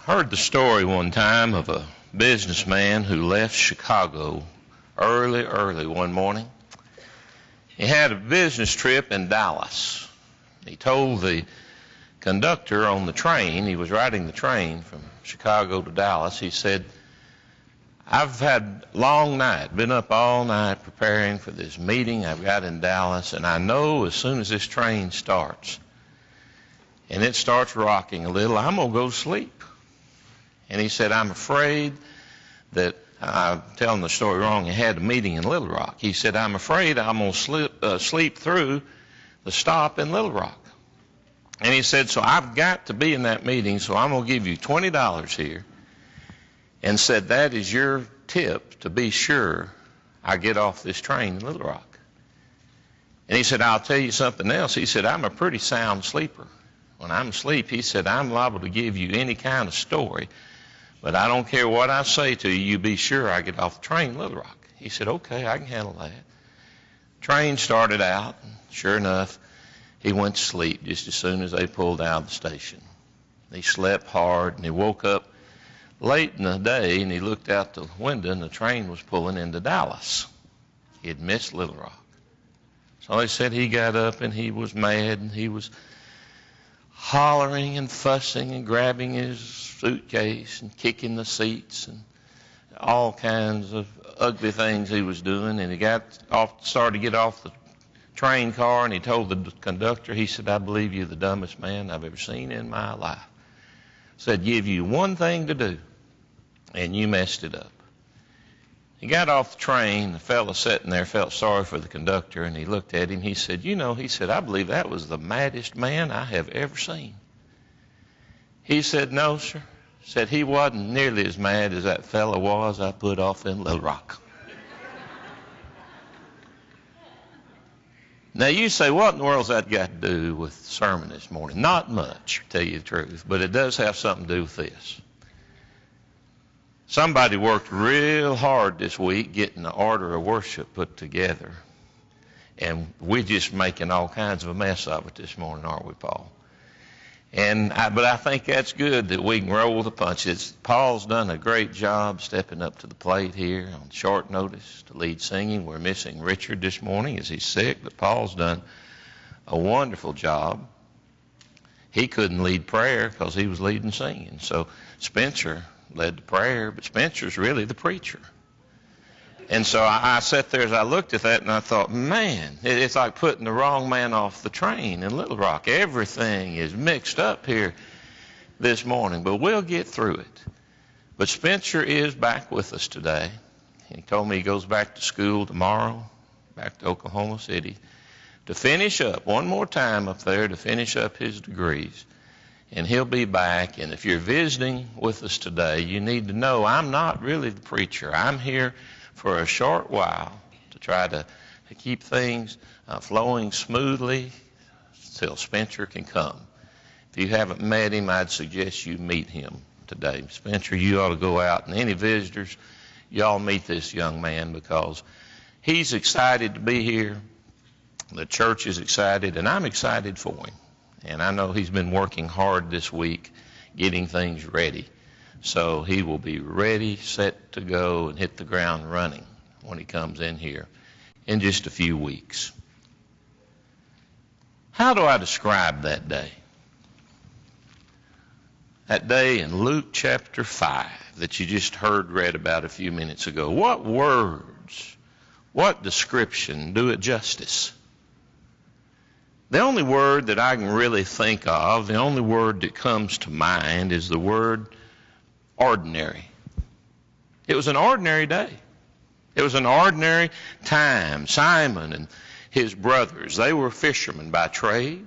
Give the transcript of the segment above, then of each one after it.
Heard the story one time of a businessman who left Chicago early one morning. He had a business trip in Dallas. He told the conductor on the train, he was riding the train from Chicago to Dallas, he said, "I've had a long night, been up all night preparing for this meeting I've got in Dallas, and I know as soon as this train starts and it starts rocking a little, I'm going to go to sleep." And he said, "I'm afraid that," I'm telling the story wrong, he had a meeting in Little Rock. He said, "I'm afraid I'm going to sleep through the stop in Little Rock." And he said, "So I've got to be in that meeting, so I'm going to give you $20 here." And said, "That is your tip to be sure I get off this train in Little Rock." And he said, "I'll tell you something else." He said, "I'm a pretty sound sleeper. When I'm asleep," he said, "I'm liable to give you any kind of story. But I don't care what I say to you, you be sure I get off the train in Little Rock." He said, "Okay, I can handle that." Train started out, and sure enough, he went to sleep just as soon as they pulled out of the station. He slept hard, and he woke up late in the day, and he looked out the window, and the train was pulling into Dallas. He had missed Little Rock. So they said he got up, and he was mad, and he was hollering and fussing and grabbing his suitcase and kicking the seats and all kinds of ugly things he was doing. And he started to get off the train car, and he told the conductor, he said, "I believe you're the dumbest man I've ever seen in my life. Said, give you one thing to do, and you messed it up." He got off the train. The fellow sitting there felt sorry for the conductor, and he looked at him. He said, "I believe that was the maddest man I have ever seen." He said, "No, sir." Said, "He wasn't nearly as mad as that fellow was I put off in Little Rock." Now you say, what in the world's that got to do with the sermon this morning? Not much, to tell you the truth, but it does have something to do with this. Somebody worked real hard this week getting the order of worship put together. And we're just making all kinds of a mess of it this morning, aren't we, Paul? But I think that's good that we can roll with the punches. Paul's done a great job stepping up to the plate here on short notice to lead singing. We're missing Richard this morning as he's sick, but Paul's done a wonderful job. He couldn't lead prayer because he was leading singing. So Spencer led the prayer, but Spencer's really the preacher. And so I sat there as I looked at that, and I thought, man, it's like putting the wrong man off the train in Little Rock. Everything is mixed up here this morning, but we'll get through it. But Spencer is back with us today. He told me he goes back to school tomorrow, back to Oklahoma City, to finish up one more time up there to finish up his degrees. And he'll be back. And if you're visiting with us today, you need to know I'm not really the preacher. I'm here for a short while to try to keep things flowing smoothly till Spencer can come. If you haven't met him, I'd suggest you meet him today. Spencer, you ought to go out, and any visitors, y'all meet this young man because he's excited to be here. The church is excited, and I'm excited for him. And I know he's been working hard this week getting things ready. So he will be ready, set to go, and hit the ground running when he comes in here in just a few weeks. How do I describe that day? That day in Luke chapter 5 that you just heard read about a few minutes ago. What words, what description do it justice? The only word that I can really think of, the only word that comes to mind is the word ordinary. It was an ordinary day. It was an ordinary time. Simon and his brothers, they were fishermen by trade.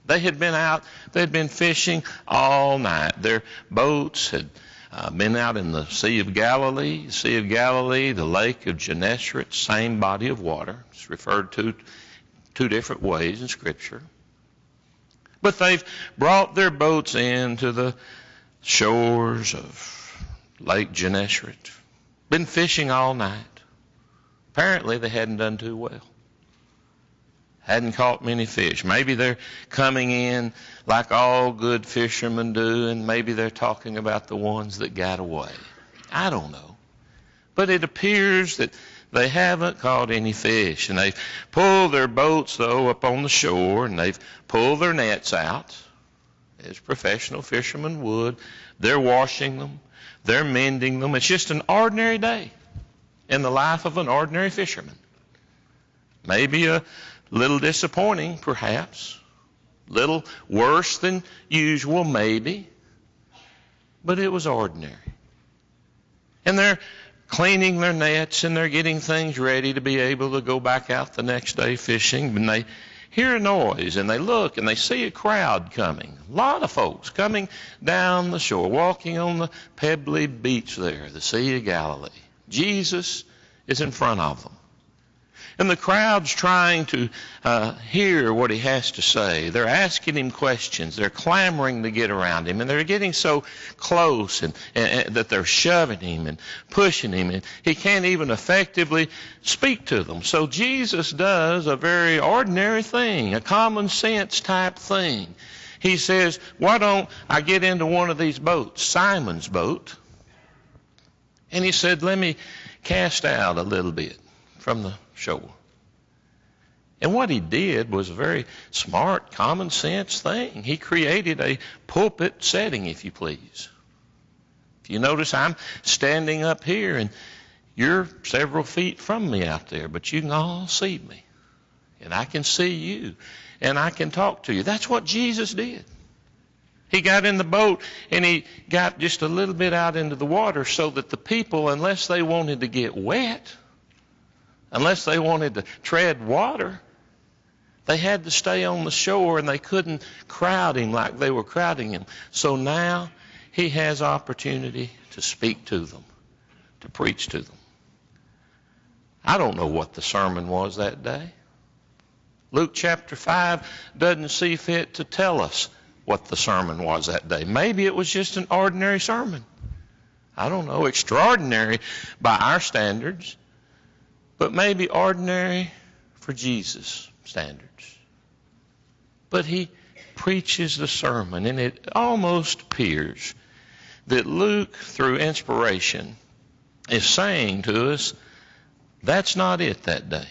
They had been out, they had been fishing all night. Their boats had been out in the Sea of Galilee. The Sea of Galilee, the Lake of Gennesaret, same body of water. It's referred to two different ways in Scripture. But they've brought their boats into the shores of Lake Gennesaret. Been fishing all night. Apparently they hadn't done too well. hadn't caught many fish. Maybe they're coming in like all good fishermen do, and maybe they're talking about the ones that got away. I don't know. But it appears that they haven't caught any fish, and they've pulled their boats, though, up on the shore, and they've pulled their nets out, as professional fishermen would. They're washing them. They're mending them. It's just an ordinary day in the life of an ordinary fisherman. Maybe a little disappointing, perhaps. Little worse than usual, maybe. But it was ordinary. And they're cleaning their nets, and they're getting things ready to be able to go back out the next day fishing. And they hear a noise, and they look, and they see a crowd coming. A lot of folks coming down the shore, walking on the pebbly beach there, the Sea of Galilee. Jesus is in front of them. And the crowd's trying to hear what he has to say. They're asking him questions. They're clamoring to get around him. And they're getting so close and that they're shoving him and pushing him. And he can't even effectively speak to them. So Jesus does a very ordinary thing, a common sense type thing. He says, why don't I get into one of these boats, Simon's boat? And he said, let me cast out a little bit from the shore. And what he did was a very smart, common sense thing. He created a pulpit setting, if you please. If you notice, I'm standing up here, and you're several feet from me out there, but you can all see me. And I can see you, and I can talk to you. That's what Jesus did. He got in the boat, and he got just a little bit out into the water so that the people, unless they wanted to get wet, unless they wanted to tread water, they had to stay on the shore, and they couldn't crowd him like they were crowding him. So now he has opportunity to speak to them, to preach to them. I don't know what the sermon was that day. Luke chapter 5 doesn't see fit to tell us what the sermon was that day. Maybe it was just an ordinary sermon. I don't know, extraordinary by our standards, but maybe ordinary for Jesus' standards. But he preaches the sermon, and it almost appears that Luke, through inspiration, is saying to us, that's not it that day.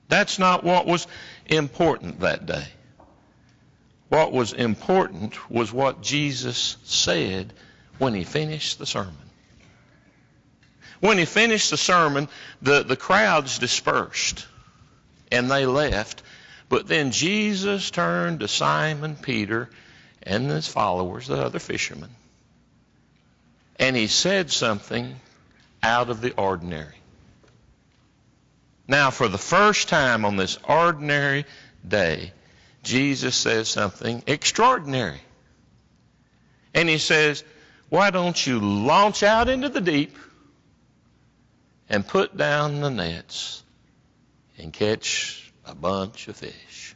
That's not what was important that day. What was important was what Jesus said when he finished the sermon. When he finished the sermon, the crowds dispersed, and they left. But then Jesus turned to Simon Peter and his followers, the other fishermen, and he said something out of the ordinary. Now, for the first time on this ordinary day, Jesus says something extraordinary. And he says, why don't you launch out into the deep and put down the nets and catch a bunch of fish?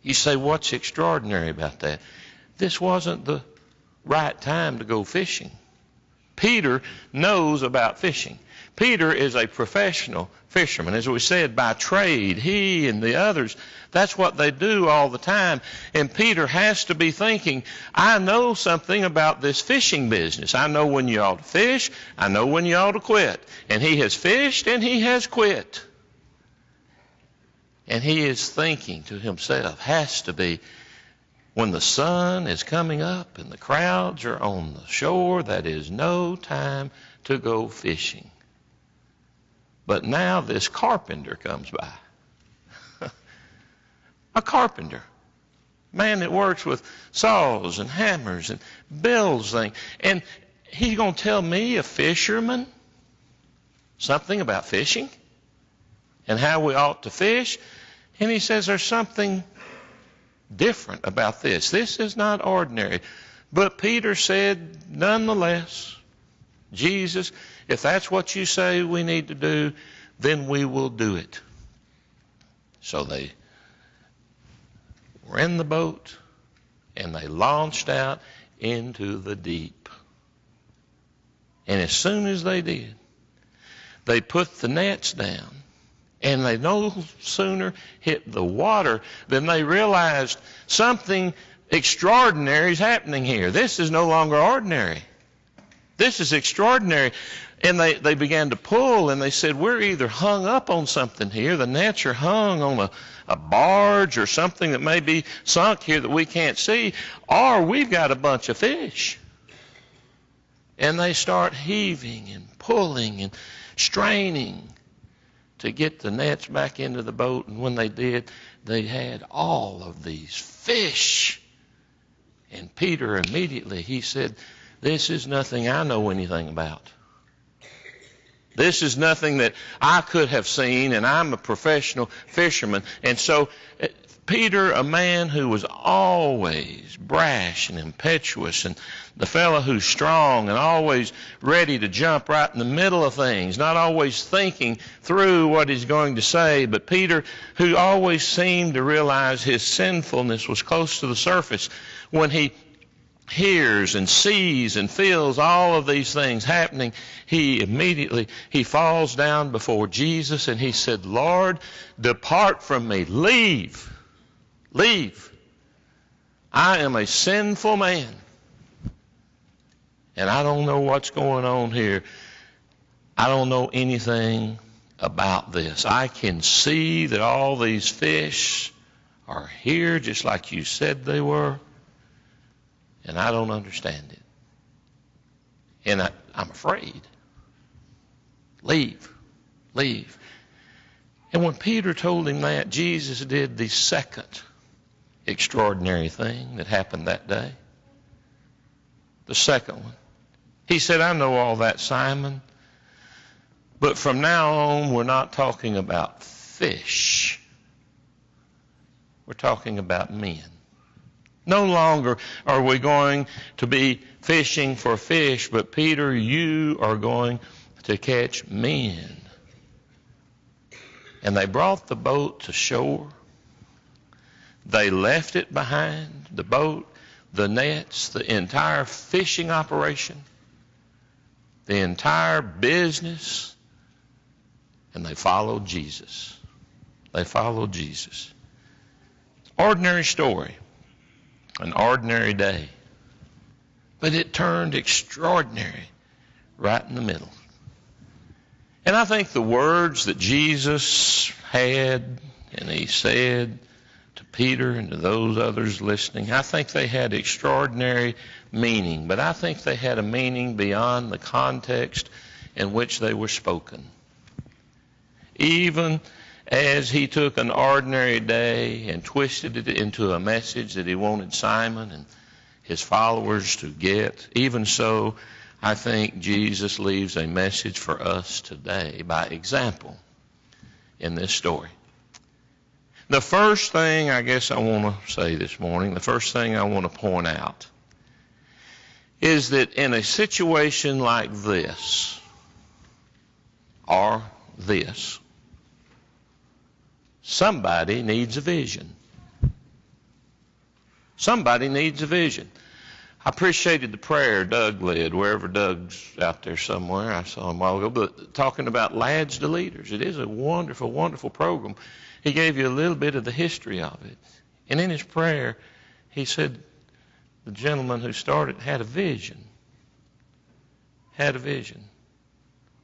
You say, what's extraordinary about that? This wasn't the right time to go fishing. Peter knows about fishing. Peter is a professional fisherman. As we said, by trade, he and the others, that's what they do all the time. And Peter has to be thinking, I know something about this fishing business. I know when you ought to fish. I know when you ought to quit. And he has fished and he has quit. And he is thinking to himself, has to be, when the sun is coming up and the crowds are on the shore, that is no time to go fishing. But now this carpenter comes by. A carpenter. Man that works with saws and hammers and builds things. And he's going to tell me, a fisherman, something about fishing and how we ought to fish. And he says there's something different about this. This is not ordinary. But Peter said, nonetheless, Jesus, if that's what you say we need to do, then we will do it. So they were in the boat, and they launched out into the deep. And as soon as they did, they put the nets down, And they no sooner hit the water than they realized something extraordinary is happening here. This is no longer ordinary. This is extraordinary. And they began to pull, and they said, we're either hung up on something here. The nets are hung on a barge or something that may be sunk here that we can't see, or we've got a bunch of fish. And they start heaving and pulling and straining to get the nets back into the boat. And when they did, they had all of these fish. And Peter immediately, he said, this is nothing I know anything about. This is nothing that I could have seen, and I'm a professional fisherman. And so Peter, a man who was always brash and impetuous, and the fellow who's strong and always ready to jump right in the middle of things, not always thinking through what he's going to say, but Peter, who always seemed to realize his sinfulness was close to the surface, when he hears and sees and feels all of these things happening, he immediately falls down before Jesus and he said, Lord, depart from me. Leave. I am a sinful man. And I don't know what's going on here. I don't know anything about this. I can see that all these fish are here just like you said they were. And I don't understand it. And I'm afraid. Leave. And when Peter told him that, Jesus did the second extraordinary thing that happened that day. The second one. He said, I know all that, Simon. But from now on, we're not talking about fish. We're talking about men. No longer are we going to be fishing for fish, but Peter, you are going to catch men. And they brought the boat to shore. They left it behind, the boat, the nets, the entire fishing operation, the entire business, and they followed Jesus. They followed Jesus. Ordinary story. An ordinary day. But it turned extraordinary right in the middle. And I think the words that Jesus had and he said to Peter and to those others listening, I think they had extraordinary meaning. But I think they had a meaning beyond the context in which they were spoken. Even as he took an ordinary day and twisted it into a message that he wanted Simon and his followers to get, even so, I think Jesus leaves a message for us today by example in this story. The first thing I guess I want to say this morning, the first thing I want to point out, is that in a situation like this, or this, somebody needs a vision. Somebody needs a vision. I appreciated the prayer Doug led, wherever Doug's out there somewhere. I saw him a while ago, but talking about Lads to Leaders. It is a wonderful, wonderful program. He gave you a little bit of the history of it. And in his prayer, he said the gentleman who started had a vision. Had a vision.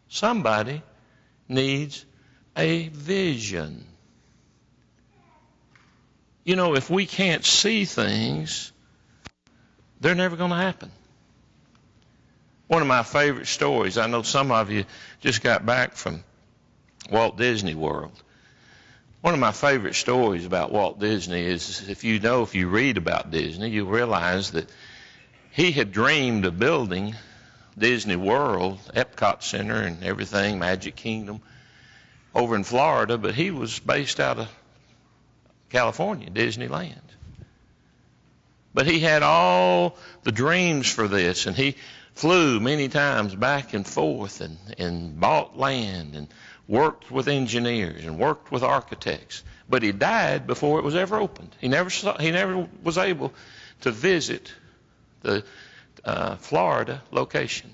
Somebody needs a vision. You know, if we can't see things, they're never going to happen. One of my favorite stories, I know some of you just got back from Walt Disney World. One of my favorite stories about Walt Disney is, if you read about Disney, you'll realize that he had dreamed of building Disney World, Epcot Center and everything, Magic Kingdom, over in Florida, but he was based out of California, Disneyland. But he had all the dreams for this, and he flew many times back and forth and bought land and worked with engineers and worked with architects. But he died before it was ever opened. He never was able to visit the Florida location.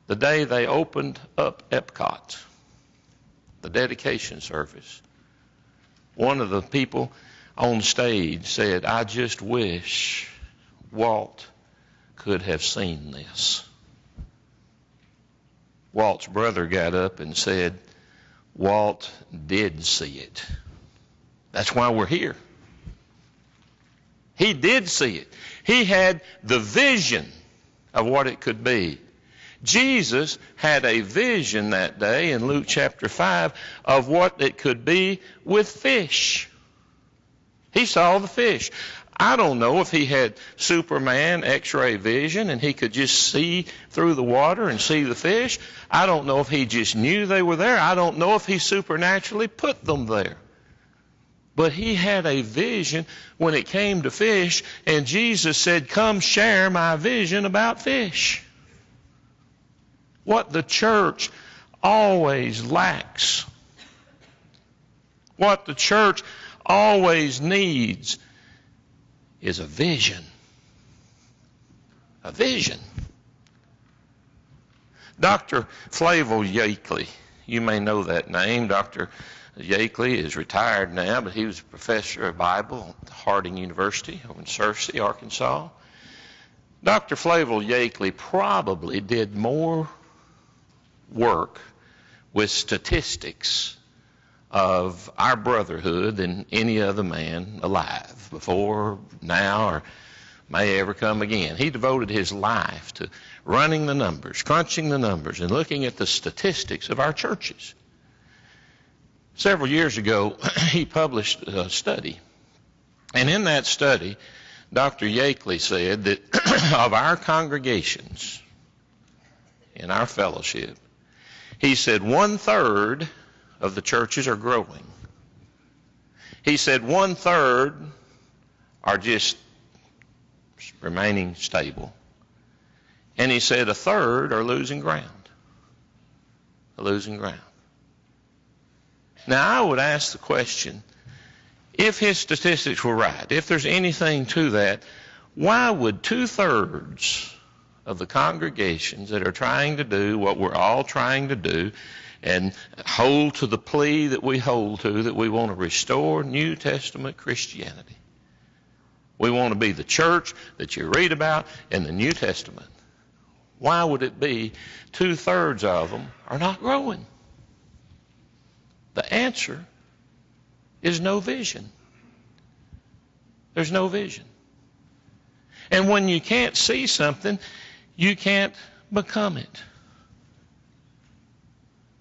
The day they opened up Epcot. the dedication service, one of the people on stage said, "I just wish Walt could have seen this." Walt's brother got up and said, "Walt did see it. That's why we're here." He did see it. He had the vision of what it could be. Jesus had a vision that day in Luke chapter 5 of what it could be with fish. He saw the fish. I don't know if he had Superman X-ray vision and he could just see through the water and see the fish. I don't know if he just knew they were there. I don't know if he supernaturally put them there. But he had a vision when it came to fish, and Jesus said, "Come share my vision about fish." What the church always lacks, what the church always needs, is a vision. A vision. Dr. Flavel Yakeley, you may know that name. Dr. Yakeley is retired now, but he was a professor of Bible at Harding University over in Searcy, Arkansas. Dr. Flavel Yakeley probably did more work with statistics of our brotherhood than any other man alive before, now, or may ever come again. He devoted his life to running the numbers, crunching the numbers, and looking at the statistics of our churches. Several years ago, he published a study. And in that study, Dr. Yakeley said that of our congregations in our fellowship, he said 1/3 of the churches are growing. He said 1/3 are just remaining stable. And he said 1/3 are losing ground. Losing ground. Now, I would ask the question, if his statistics were right, if there's anything to that, why would 2/3 of the congregations that are trying to do what we're all trying to do and hold to the plea that we hold to, that we want to restore New Testament Christianity? We want to be the church that you read about in the New Testament. Why would it be 2/3 of them are not growing? The answer is no vision. There's no vision. And when you can't see something, you can't become it.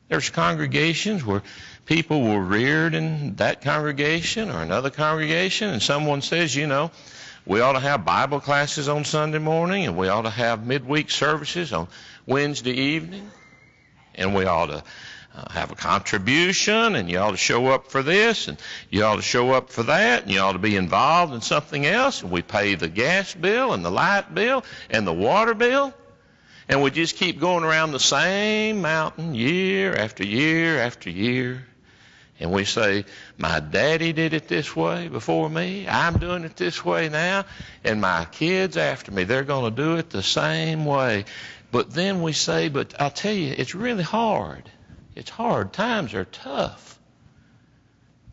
There's congregations where people were reared in that congregation or another congregation, and someone says, you know, we ought to have Bible classes on Sunday morning, and we ought to have midweek services on Wednesday evening, and we ought to have a contribution, and you ought to show up for this, and you ought to show up for that, and you ought to be involved in something else, and we pay the gas bill and the light bill and the water bill, and we just keep going around the same mountain year after year after year, and we say, my daddy did it this way before me, I'm doing it this way now, and my kids after me, they're going to do it the same way. But then we say, but I'll tell you, it's really hard. It's hard. Times are tough.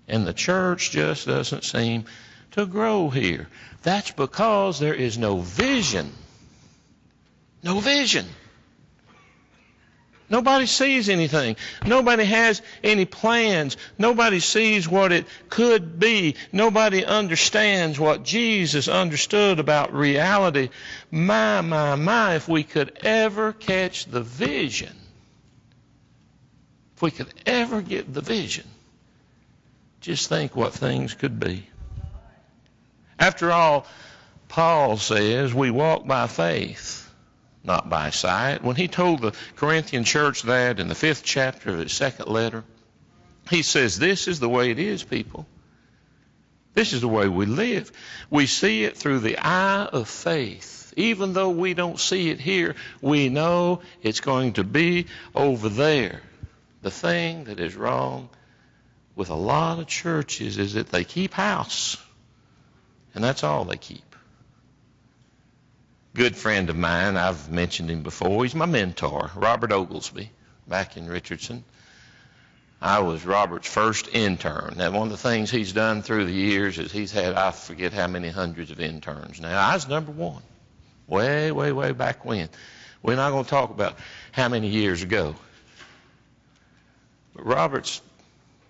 And the church just doesn't seem to grow here. That's because there is no vision. No vision. Nobody sees anything. Nobody has any plans. Nobody sees what it could be. Nobody understands what Jesus understood about reality. My, if we could ever catch the vision. If we could ever get the vision, just think what things could be. After all, Paul says we walk by faith, not by sight. When he told the Corinthian church that in the 5th chapter of his 2nd letter, he says, this is the way it is, people. This is the way we live. We see it through the eye of faith. Even though we don't see it here, we know it's going to be over there. The thing that is wrong with a lot of churches is that they keep house, and that's all they keep. Good friend of mine, I've mentioned him before, he's my mentor, Robert Oglesby, back in Richardson. I was Robert's first intern. Now, one of the things he's done through the years is he's had, I forget how many hundreds of interns. Now, I was number one, way, way, way back when. We're not going to talk about how many years ago. But Robert's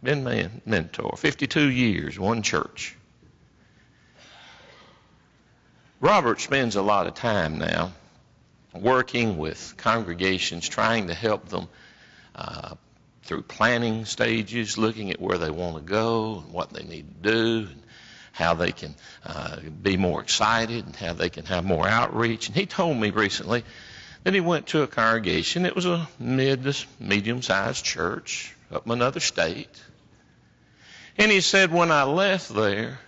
been my mentor, 52 years, one church. Robert spends a lot of time now working with congregations, trying to help them through planning stages, looking at where they want to go and what they need to do, and how they can be more excited and how they can have more outreach. And he told me recently that he went to a congregation. It was a medium-sized church up in another state. And he said, when I left there,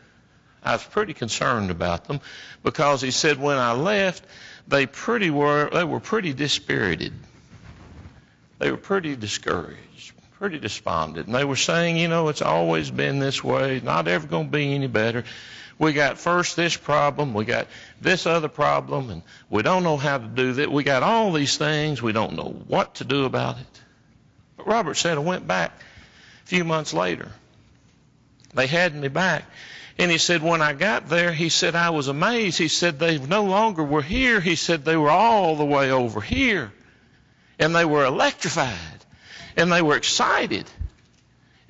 I was pretty concerned about them because he said when I left, they were pretty dispirited. They were pretty discouraged, pretty despondent. And they were saying, you know, it's always been this way, not ever going to be any better. We got first this problem, we got this other problem, and we don't know how to do that. We got all these things, we don't know what to do about it. But Robert said, I went back a few months later. They had me back. And he said, when I got there, he said, I was amazed. He said, they no longer were here. He said, they were all the way over here. And they were electrified. And they were excited.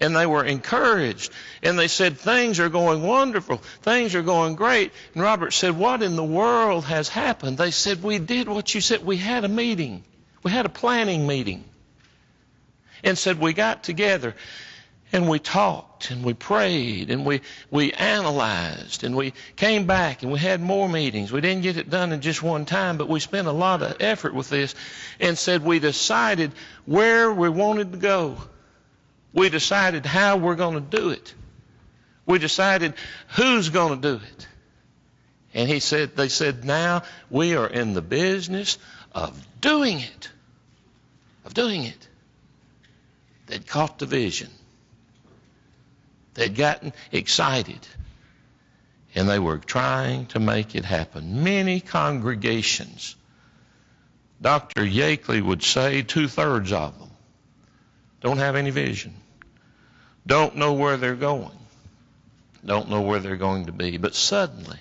And they were encouraged. And they said, things are going wonderful. Things are going great. And Robert said, what in the world has happened? They said, we did what you said. We had a meeting. We had a planning meeting. And said, we got together. And we talked and we prayed and we analyzed and we came back and we had more meetings. We didn't get it done in just one time, but we spent a lot of effort with this and said we decided where we wanted to go. We decided how we're going to do it. We decided who's going to do it. And they said, now we are in the business of doing it. Of doing it. They'd caught the vision. They'd gotten excited, and they were trying to make it happen. Many congregations, Dr. Yakeley would say 2/3 of them don't have any vision, don't know where they're going, don't know where they're going to be. But suddenly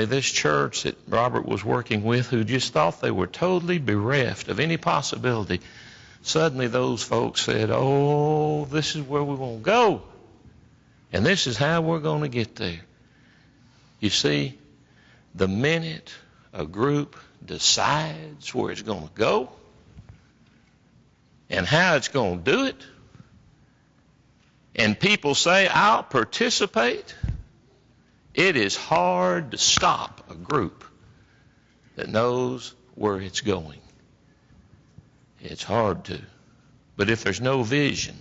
this church that Robert was working with, who just thought they were totally bereft of any possibility, suddenly those folks said, oh, this is where we want to go. And this is how we're going to get there. You see, the minute a group decides where it's going to go and how it's going to do it, and people say, I'll participate, it is hard to stop a group that knows where it's going. It's hard to. But if there's no vision,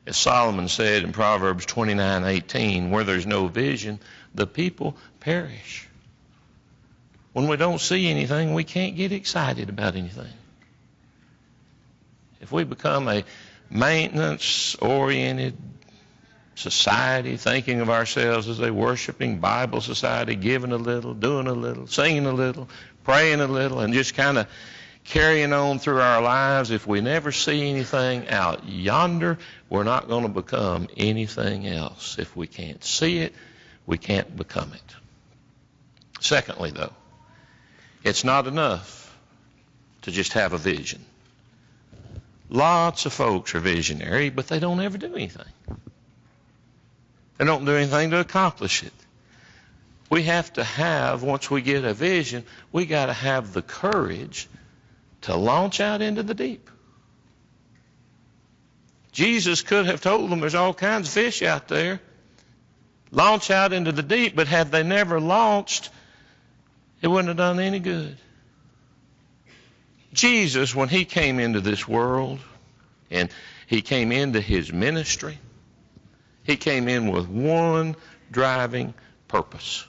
as Solomon said in Proverbs 29:18, where there's no vision, the people perish. When we don't see anything, we can't get excited about anything. If we become a maintenance-oriented society, thinking of ourselves as a worshiping Bible society, giving a little, doing a little, singing a little, praying a little, and just kind of carrying on through our lives, if we never see anything out yonder, we're not going to become anything else. If we can't see it, we can't become it. Secondly, though, it's not enough to just have a vision. Lots of folks are visionary, but they don't ever do anything. They don't do anything to accomplish it. We have to have, once we get a vision, we got to have the courage to launch out into the deep. Jesus could have told them there's all kinds of fish out there. Launch out into the deep, but had they never launched, it wouldn't have done any good. Jesus, when he came into this world and he came into his ministry, he came in with one driving purpose.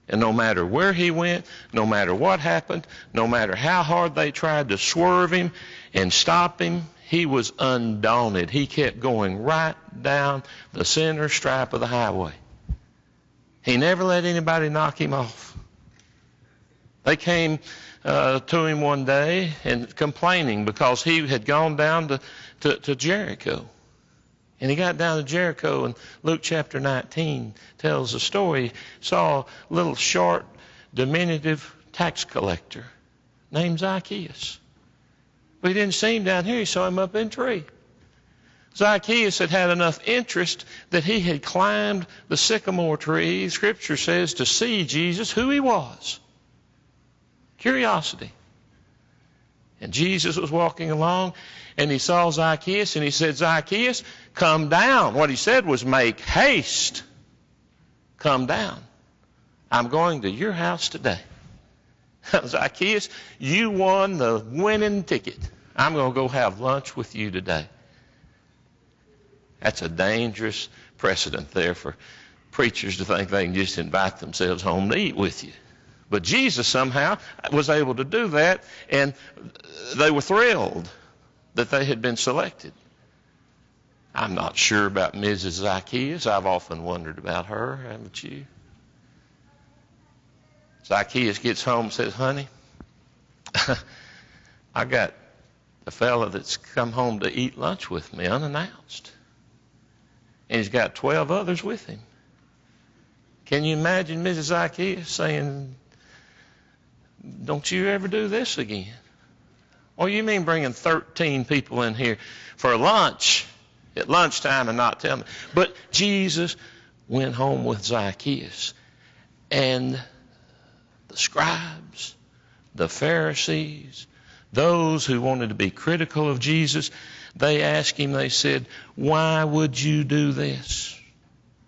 And no matter where he went, no matter what happened, no matter how hard they tried to swerve him and stop him, he was undaunted. He kept going right down the center stripe of the highway. He never let anybody knock him off. They came to him one day and complaining because he had gone down to Jericho. And he got down to Jericho, and Luke chapter 19 tells the story. He saw a little short, diminutive tax collector named Zacchaeus. But he didn't see him down here. He saw him up in a tree. Zacchaeus had had enough interest that he had climbed the sycamore tree, Scripture says, to see Jesus, who he was. Curiosity. And Jesus was walking along, and he saw Zacchaeus, and he said, Zacchaeus, come down. What he said was, make haste. Come down. I'm going to your house today. Zacchaeus, you won the winning ticket. I'm going to go have lunch with you today. That's a dangerous precedent there for preachers to think they can just invite themselves home to eat with you. But Jesus somehow was able to do that, and they were thrilled that they had been selected. I'm not sure about Mrs. Zacchaeus. I've often wondered about her, haven't you? Zacchaeus gets home and says, honey, I got a fella that's come home to eat lunch with me unannounced. And he's got 12 others with him. Can you imagine Mrs. Zacchaeus saying, don't you ever do this again? Oh, you mean bringing 13 people in here for lunch at lunchtime and not tell me? But Jesus went home with Zacchaeus. And the scribes, the Pharisees, those who wanted to be critical of Jesus, they asked him, they said, why would you do this?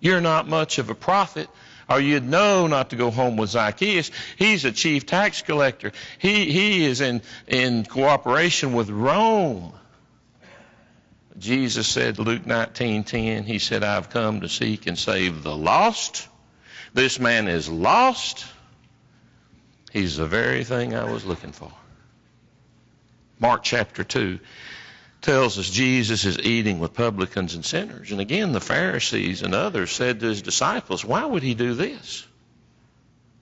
You're not much of a prophet, or you'd know not to go home with Zacchaeus. He's a chief tax collector. He is in cooperation with Rome. Jesus said, Luke 19:10, he said, I've come to seek and save the lost. This man is lost. He's the very thing I was looking for. Mark chapter 2 tells us Jesus is eating with publicans and sinners. And again, the Pharisees and others said to his disciples, why would he do this?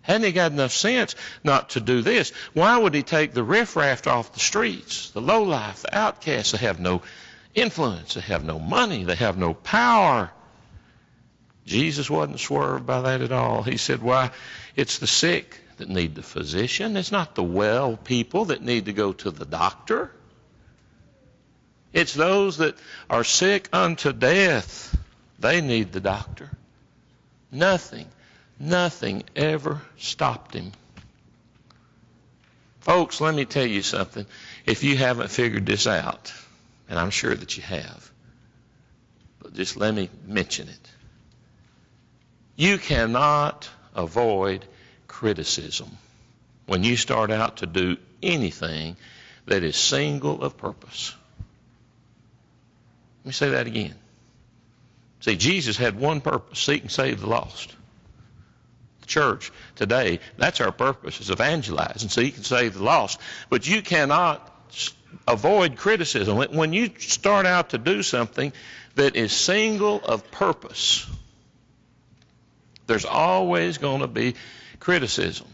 Hadn't he got enough sense not to do this? Why would he take the riffraff off the streets, the lowlife, the outcasts? They have no influence. They have no money. They have no power. Jesus wasn't swerved by that at all. He said, why, it's the sick that need the physician. It's not the well people that need to go to the doctor. It's those that are sick unto death. They need the doctor. Nothing ever stopped him. Folks, let me tell you something. If you haven't figured this out, and I'm sure that you have, but just let me mention it. You cannot avoid criticism when you start out to do anything that is single of purpose. Let me say that again. See, Jesus had one purpose, seek and save the lost. The church today, that's our purpose, is evangelize and seek and save the lost. But you cannot avoid criticism. When you start out to do something that is single of purpose, there's always going to be criticism.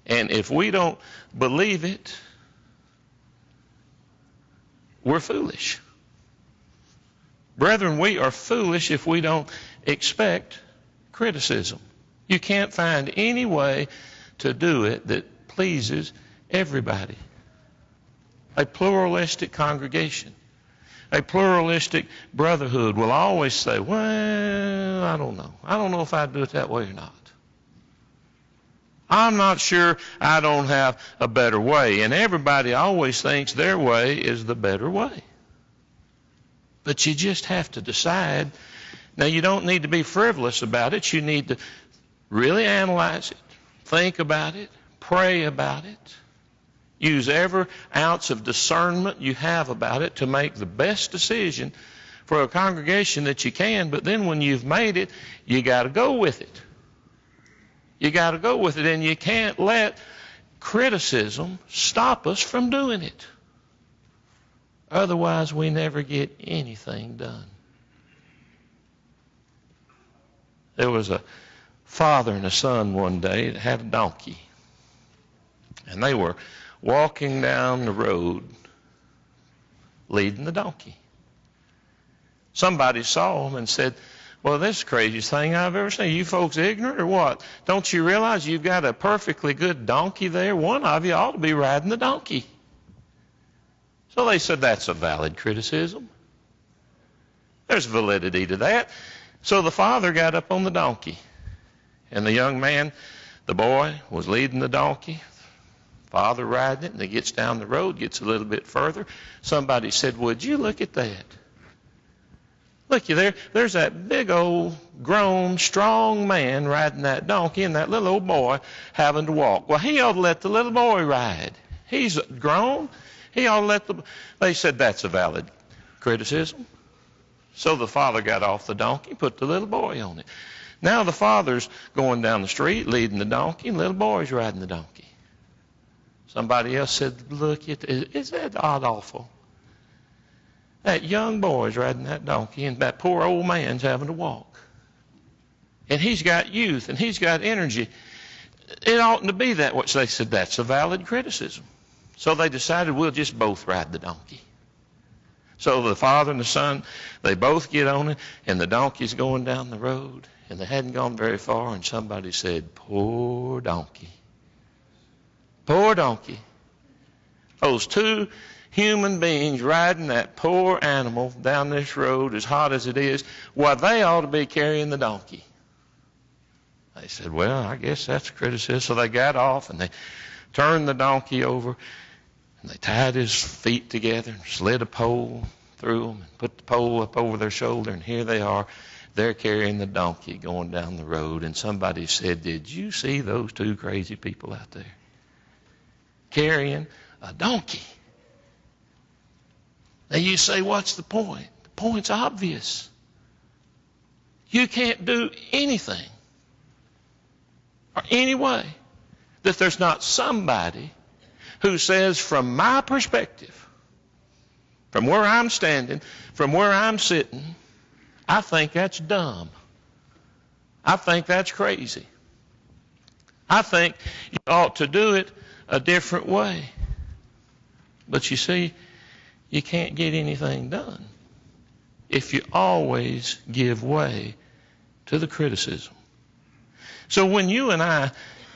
And if we don't believe it, we're foolish. Brethren, we are foolish if we don't expect criticism. You can't find any way to do it that pleases everybody. A pluralistic congregation, a pluralistic brotherhood will always say, well, I don't know. I don't know if I'd do it that way or not. I'm not sure, I don't have a better way. And everybody always thinks their way is the better way. But you just have to decide. Now, you don't need to be frivolous about it. You need to really analyze it, think about it, pray about it. Use every ounce of discernment you have about it to make the best decision for a congregation that you can. But then when you've made it, you got to go with it. You got to go with it, and you can't let criticism stop us from doing it. Otherwise, we never get anything done. There was a father and a son one day that had a donkey. And they were walking down the road leading the donkey. Somebody saw them and said, well, this is the craziest thing I've ever seen. You folks ignorant or what? Don't you realize you've got a perfectly good donkey there? One of you ought to be riding the donkey. So they said, that's a valid criticism. There's validity to that. So the father got up on the donkey. And the young man, the boy, was leading the donkey. Father riding it, and he gets down the road, gets a little bit further. Somebody said, would you look at that? Look, there's that big old grown, strong man riding that donkey and that little old boy having to walk. Well, he ought to let the little boy ride. He's grown. He ought to let They said that's a valid criticism. So the father got off the donkey, put the little boy on it. Now the father's going down the street leading the donkey, and the little boy's riding the donkey. Somebody else said, look, is that odd awful? That young boy's riding that donkey, and that poor old man's having to walk. And he's got youth, and he's got energy. It oughtn't to be that way. So they said, that's a valid criticism. So they decided, we'll just both ride the donkey. So the father and the son, they both get on it, and the donkey's going down the road. And they hadn't gone very far, and somebody said, poor donkey. Poor donkey. Those two human beings riding that poor animal down this road, as hot as it is, well, they ought to be carrying the donkey. They said, well, I guess that's a criticism. So they got off, and they turned the donkey over, and they tied his feet together and slid a pole through them and put the pole up over their shoulder, and here they are. They're carrying the donkey going down the road, and somebody said, did you see those two crazy people out there carrying a donkey? Now you say, what's the point? The point's obvious. You can't do anything or any way that there's not somebody who says, from my perspective, from where I'm standing, from where I'm sitting, I think that's dumb. I think that's crazy. I think you ought to do it a different way. But you see, you can't get anything done if you always give way to the criticism. So when you and I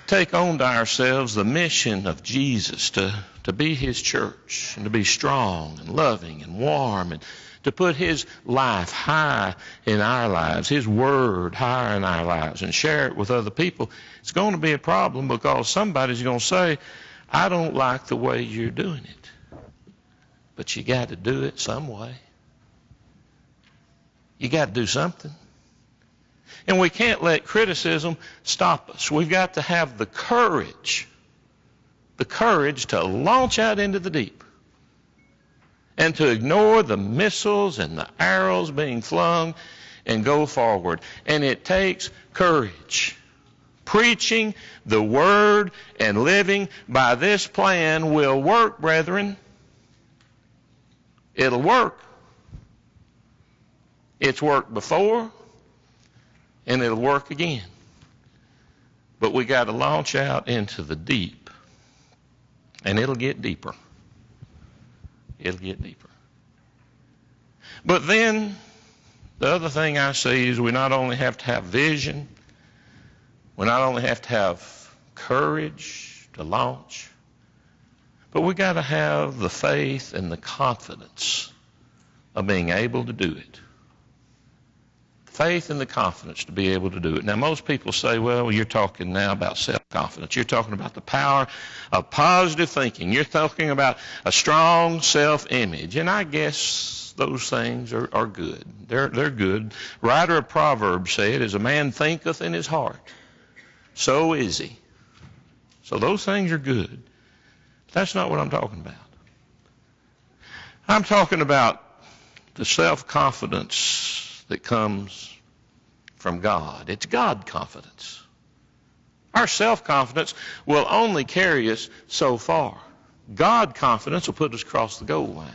take on to ourselves the mission of Jesus to be his church and to be strong and loving and warm and to put his life high in our lives, his word higher in our lives, and share it with other people, it's going to be a problem, because somebody's going to say, I don't like the way you're doing it. But you got to do it some way. You got to do something. And we can't let criticism stop us. We've got to have the courage to launch out into the deep and to ignore the missiles and the arrows being flung and go forward. And it takes courage. Preaching the word and living by this plan will work, brethren. It'll work. It's worked before, and it'll work again. But we got to launch out into the deep, and it'll get deeper. It'll get deeper. But then the other thing I see is we not only have to have vision, we not only have to have courage to launch, but we got to have the faith and the confidence of being able to do it. Faith and the confidence to be able to do it. Now, most people say, well, you're talking now about self-confidence. You're talking about the power of positive thinking. You're talking about a strong self-image. And I guess those things are good. They're good. Writer of Proverbs said, as a man thinketh in his heart, so is he. So those things are good. But that's not what I'm talking about. I'm talking about the self-confidence that comes from God. It's God confidence. Our self-confidence will only carry us so far. God confidence will put us across the goal line.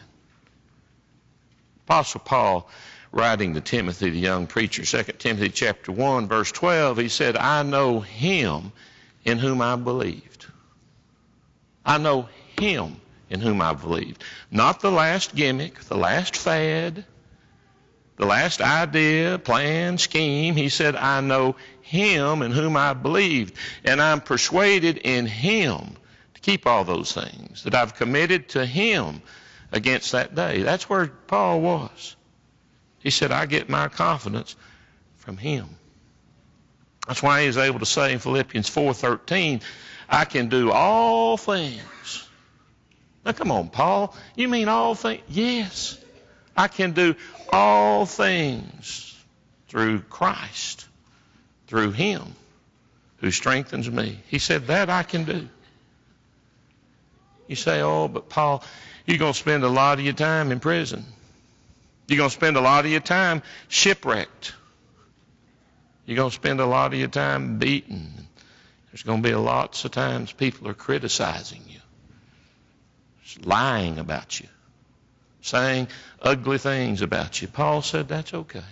Apostle Paul, writing to Timothy, the young preacher, 2 Timothy chapter 1, verse 12, he said, I know him in whom I believed. I know him in whom I believed. Not the last gimmick, the last fad, the last idea, plan, scheme. He said, I know him in whom I believed, and I'm persuaded in him to keep all those things that I've committed to him against that day. That's where Paul was. He said, I get my confidence from him. That's why he was able to say in Philippians 4:13, I can do all things. Now come on, Paul. You mean all things? Yes. I can do all things through Christ, through him who strengthens me. He said that I can do. You say, oh, but Paul, you're going to spend a lot of your time in prison. You're going to spend a lot of your time shipwrecked. You're going to spend a lot of your time beaten. There's going to be lots of times people are criticizing you, lying about you, saying ugly things about you. Paul said that's okay.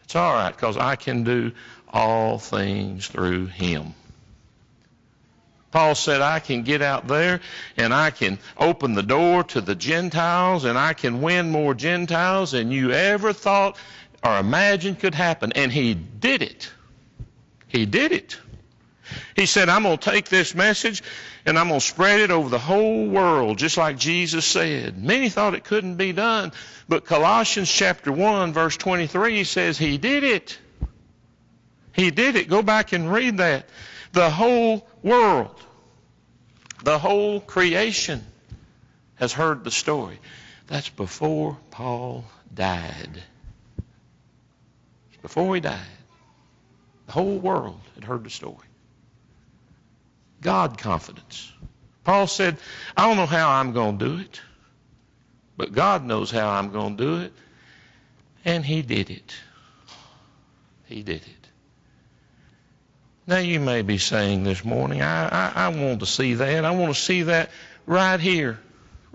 It's all right, because I can do all things through him. Paul said, I can get out there and I can open the door to the Gentiles and I can win more Gentiles than you ever thought or imagined could happen. And he did it. He did it. He said, I'm going to take this message and I'm going to spread it over the whole world, just like Jesus said. Many thought it couldn't be done, but Colossians chapter 1, verse 23 says he did it. He did it. Go back and read that. The whole world, the whole creation has heard the story. That's before Paul died. Before he died, the whole world had heard the story. God confidence. Paul said, I don't know how I'm going to do it, but God knows how I'm going to do it. And he did it. He did it. Now you may be saying this morning, I want to see that. I want to see that right here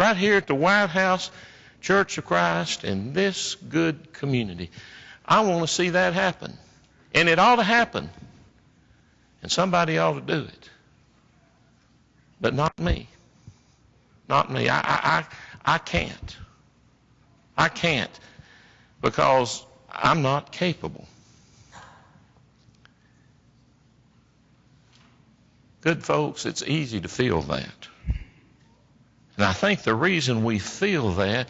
at the White House Church of Christ in this good community. I want to see that happen. And it ought to happen. And somebody ought to do it. But not me. Not me. I can't. I can't, because I'm not capable. Good folks, it's easy to feel that. And I think the reason we feel that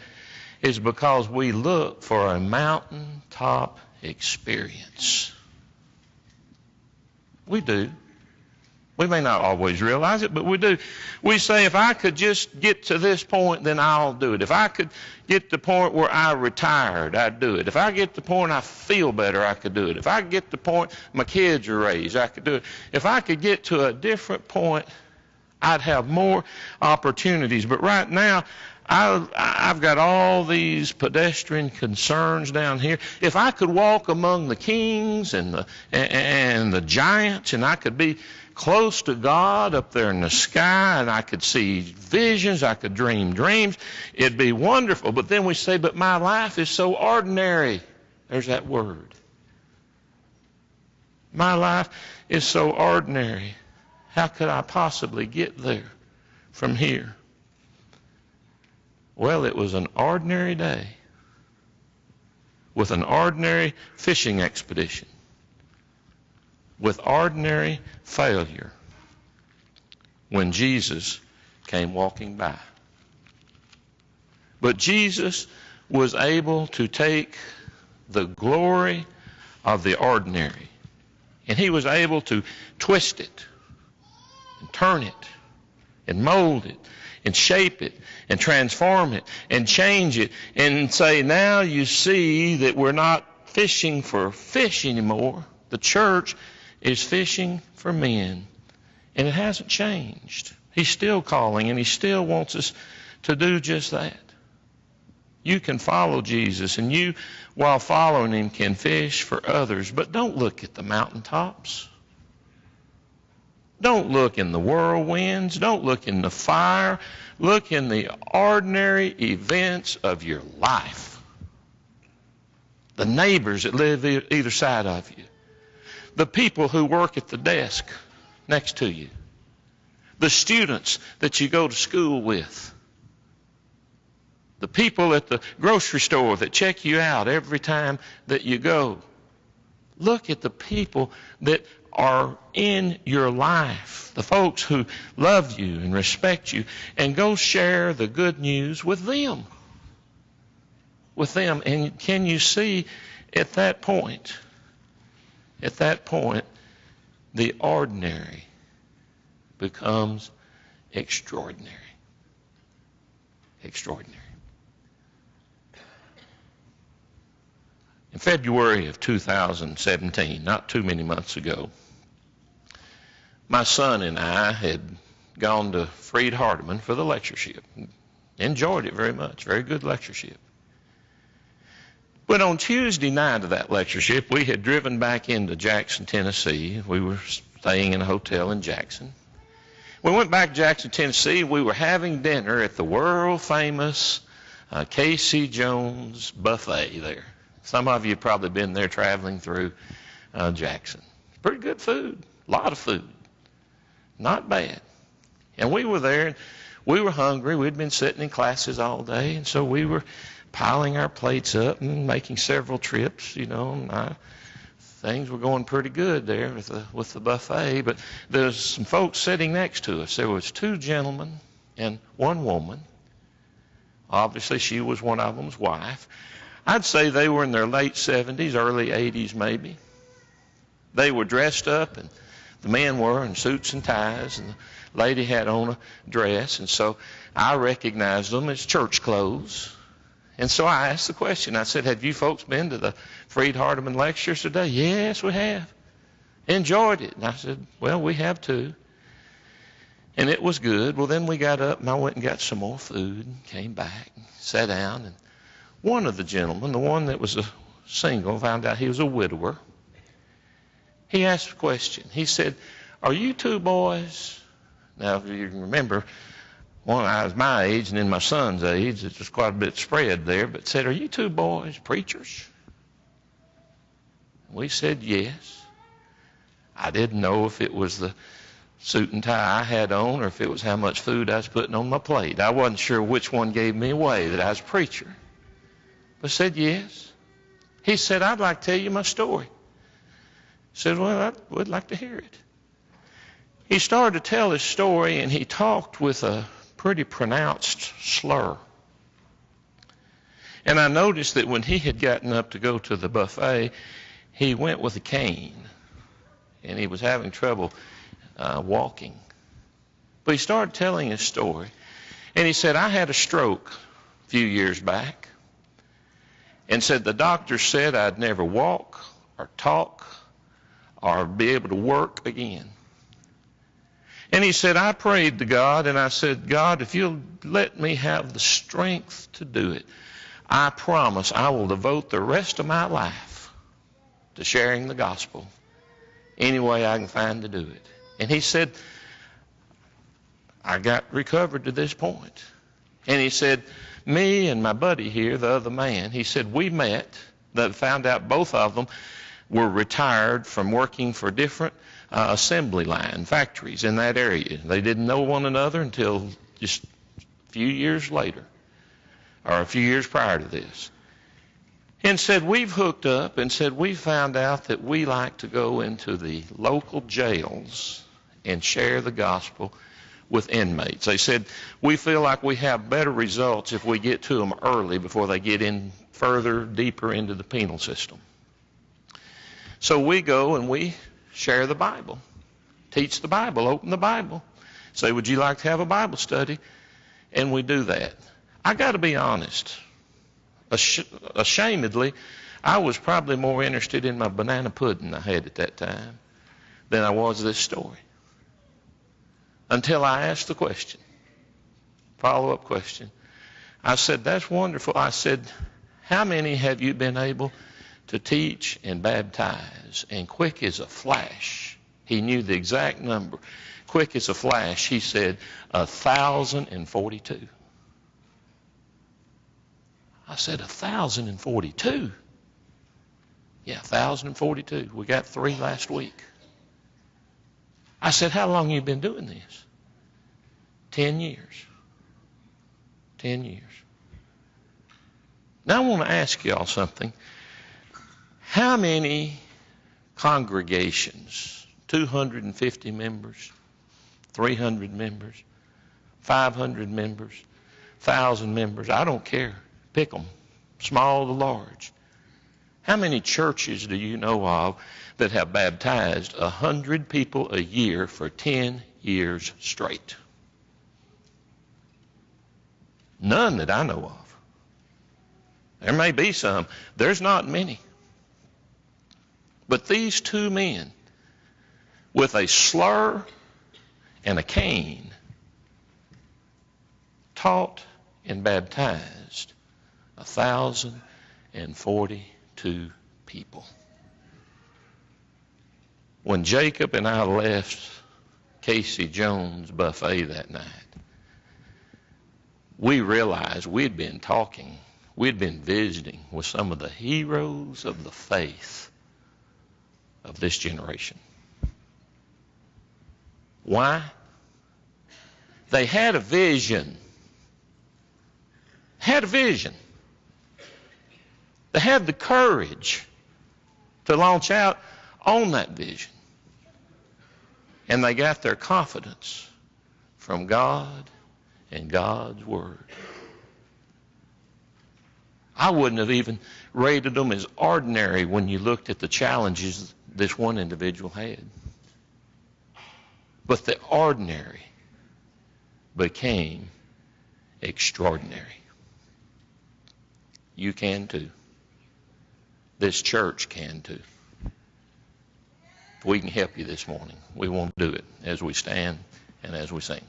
is because we look for a mountaintop experience. We do. We may not always realize it, but we do. We say, if I could just get to this point, then I'll do it. If I could get to the point where I retired, I'd do it. If I get to the point I feel better, I could do it. If I get to the point my kids are raised, I could do it. If I could get to a different point, I'd have more opportunities. But right now, I've got all these pedestrian concerns down here. If I could walk among the kings and the giants, and I could be close to God up there in the sky, and I could see visions, I could dream dreams, it'd be wonderful. But then we say, but my life is so ordinary. There's that word. My life is so ordinary. How could I possibly get there from here? Well, it was an ordinary day with an ordinary fishing expedition, with ordinary failure, when Jesus came walking by. But Jesus was able to take the glory of the ordinary, and he was able to twist it and turn it and mold it and shape it and transform it and change it and say, now you see that we're not fishing for fish anymore. The church is fishing for men. And it hasn't changed. He's still calling, and he still wants us to do just that. You can follow Jesus, and you, while following him, can fish for others. But don't look at the mountaintops. Don't look in the whirlwinds. Don't look in the fire. Look in the ordinary events of your life. The neighbors that live either side of you. The people who work at the desk next to you. the students that you go to school with, the people at the grocery store that check you out every time that you go. Look at the people that are in your life, the folks who love you and respect you, and go share the good news with them. And can you see at that point, the ordinary becomes extraordinary. Extraordinary. In February of 2017, not too many months ago, my son and I had gone to Freed Hardeman for the lectureship. Enjoyed it very much. Very good lectureship. But on Tuesday night of that lectureship, we had driven back into Jackson, Tennessee. We were staying in a hotel in Jackson. We went back to Jackson, Tennessee. We were having dinner at the world-famous K.C. Jones buffet there. Some of you have probably been there traveling through Jackson. Pretty good food. A lot of food. Not bad. And we were there, and we were hungry. We'd been sitting in classes all day, and so we were piling our plates up and making several trips, and things were going pretty good there with the buffet. But there's some folks sitting next to us. There was two gentlemen and one woman. Obviously, she was one of them's wife. I'd say they were in their late 70s, early 80s maybe. They were dressed up, and the men were in suits and ties, and the lady had on a dress, and so I recognized them as church clothes. And so I asked the question. I said, have you folks been to the Freed Hardeman lectures today? Yes, we have. Enjoyed it. And I said, well, we have too. And it was good. Well, then we got up, and I went and got some more food, and came back, and sat down, and one of the gentlemen, the one that was a single, found out he was a widower. He asked a question. He said, are you two boys? Now, if you remember, I was my age and then my son's age. It's just quite a bit spread there. But said, are you two boys preachers? We said yes. I didn't know if it was the suit and tie I had on or if it was how much food I was putting on my plate. I wasn't sure which one gave me away, that I was a preacher. But said yes. He said, I'd like to tell you my story. I said, well, I would like to hear it. He started to tell his story, and he talked with a pretty pronounced slur. And I noticed that when he had gotten up to go to the buffet, he went with a cane, and he was having trouble walking. But he started telling his story, and he said, I had a stroke a few years back, and said the doctor said I'd never walk or talk or be able to work again. And he said, I prayed to God, and I said, God, if you'll let me have the strength to do it, I promise I will devote the rest of my life to sharing the gospel any way I can find to do it. And he said, I got recovered to this point. And he said, me and my buddy here, the other man, he said, we met, found out both of them were retired from working for different assembly line factories in that area. They didn't know one another until just a few years later, or a few years prior to this. And said, we've hooked up, and said, we found out that we like to go into the local jails and share the gospel with inmates. They said, we feel like we have better results if we get to them early before they get in further, deeper into the penal system. So we go and we share the Bible, teach the Bible, open the Bible, say, would you like to have a Bible study? And we do that. I got to be honest. Ashamedly, I was probably more interested in my banana pudding I had at that time than I was this story. Until I asked the question, follow-up question. I said, that's wonderful. I said, how many have you been able to teach and baptize? And quick as a flash, he knew the exact number. Quick as a flash, he said, 1,042. I said, 1,042? Yeah, 1,042. We got 3 last week. I said, how long have you been doing this? 10 years. 10 years. Now I want to ask y'all something. How many congregations, 250 members, 300 members, 500 members, 1,000 members, I don't care, pick them, small to large. How many churches do you know of that have baptized 100 people a year for 10 years straight? None that I know of. There may be some. There's not many. But these two men, with a slur and a cane, taught and baptized 1,042 people. When Jacob and I left Casey Jones' buffet that night, we realized we'd been talking, we'd been visiting with some of the heroes of the faith of this generation. Why? They had a vision. Had a vision. They had the courage to launch out on that vision. And they got their confidence from God and God's Word. I wouldn't have even rated them as ordinary when you looked at the challenges this one individual had. But the ordinary became extraordinary. You can too. This church can too. If we can help you this morning, we want to do it as we stand and as we sing.